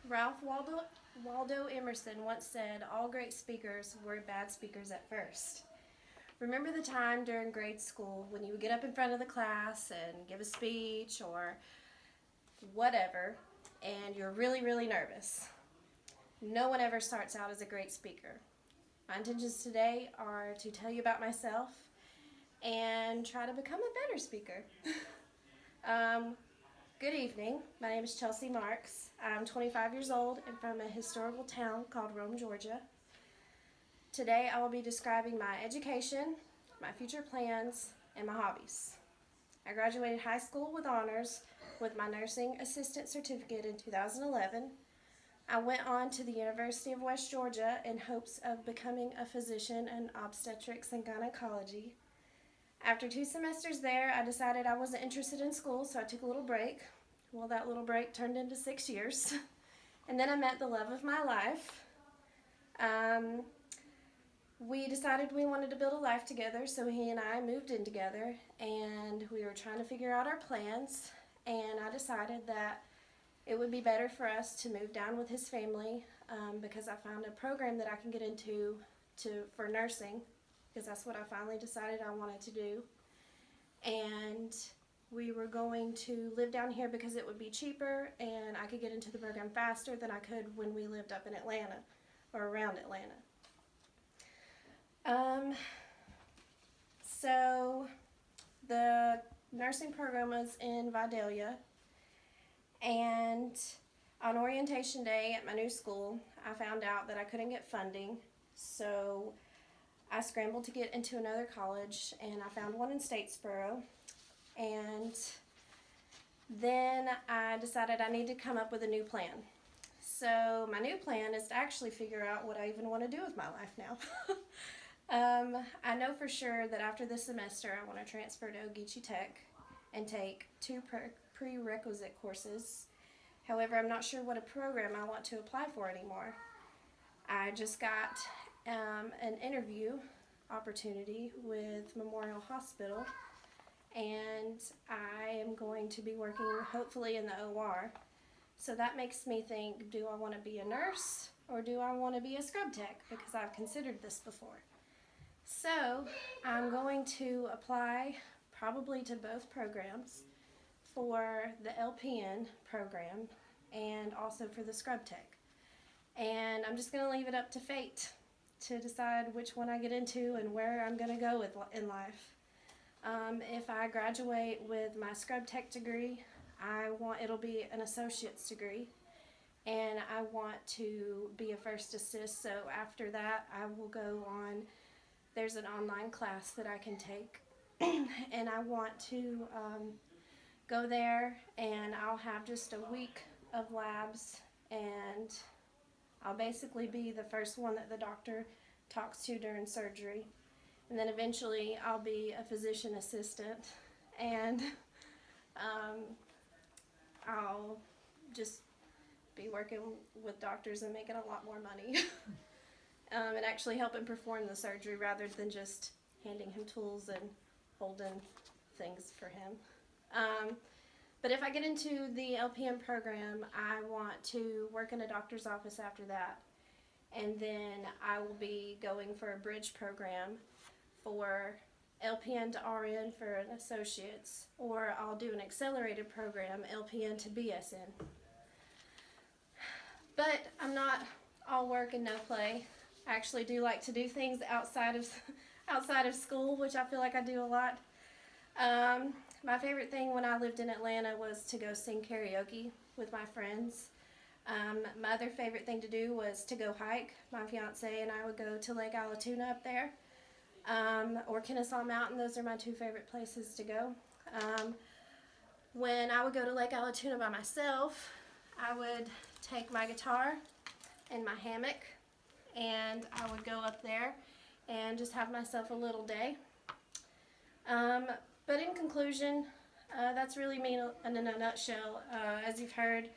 Ralph Waldo Emerson once said, "All great speakers were bad speakers at first." Remember the time during grade school when you would get up in front of the class and give a speech or whatever, and you're really, really nervous? No one ever starts out as a great speaker. My intentions today are to tell you about myself and try to become a better speaker. um, Good evening. My name is Chelsey Marks. I'm 25 years old and from a historical town called Rome, Georgia. Today I will be describing my education, my future plans, and my hobbies. I graduated high school with honors with my nursing assistant certificate in 2011. I went on to the University of West Georgia in hopes of becoming a physician in obstetrics and gynecology. After 2 semesters there, I decided I wasn't interested in school, so I took a little break. Well, that little break turned into 6 years. And then I met the love of my life. We decided we wanted to build a life together, so he and I moved in together, and we were trying to figure out our plans, and I decided that it would be better for us to move down with his family because I found a program that I can get into for nursing, because that's what I finally decided I wanted to do. And we were going to live down here because it would be cheaper and I could get into the program faster than I could when we lived up in Atlanta or around Atlanta. So the nursing program was in Vidalia, and on orientation day at my new school, I found out that I couldn't get funding, so I scrambled to get into another college, and I found one in Statesboro, and then I decided I need to come up with a new plan. So my new plan is to actually figure out what I even want to do with my life now. I know for sure that after this semester I want to transfer to Ogeechee Tech and take two prerequisite courses. However, I'm not sure what a program I want to apply for anymore. I just got an interview opportunity with Memorial Hospital, and I am going to be working hopefully in the OR. So that makes me think, do I want to be a nurse or do I want to be a scrub tech? Because I've considered this before. So I'm going to apply probably to both programs, for the LPN program and also for the scrub tech. And I'm just going to leave it up to fate to decide which one I get into and where I'm going to go in life. If I graduate with my scrub tech degree, it'll be an associate's degree, and I want to be a first assist. So after that, I will go on. There's an online class that I can take, and I want to go there, and I'll have just a week of labs, and I'll basically be the first one that the doctor talks to during surgery. And then eventually I'll be a physician assistant, and I'll just be working with doctors and making a lot more money. And actually helping perform the surgery rather than just handing him tools and holding things for him. But if I get into the LPN program, I want to work in a doctor's office after that. And then I will be going for a bridge program for LPN to RN for an associate's, or I'll do an accelerated program, LPN to BSN. But I'm not all work and no play. I actually do like to do things outside of school, which I feel like I do a lot. My favorite thing when I lived in Atlanta was to go sing karaoke with my friends. My other favorite thing to do was to go hike. My fiance and I would go to Lake Allatoona up there, or Kennesaw Mountain. Those are my two favorite places to go. When I would go to Lake Allatoona by myself, I would take my guitar and my hammock, and I would go up there and just have myself a little day. But in conclusion, that's really me in a nutshell. As you've heard,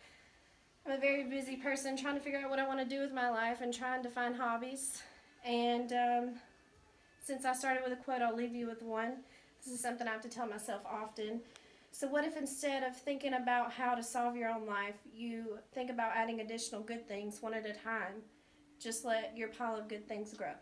I'm a very busy person trying to figure out what I want to do with my life and trying to find hobbies. And since I started with a quote, I'll leave you with one. This is something I have to tell myself often. So, what if instead of thinking about how to solve your own life, you think about adding additional good things one at a time? Just let your pile of good things grow.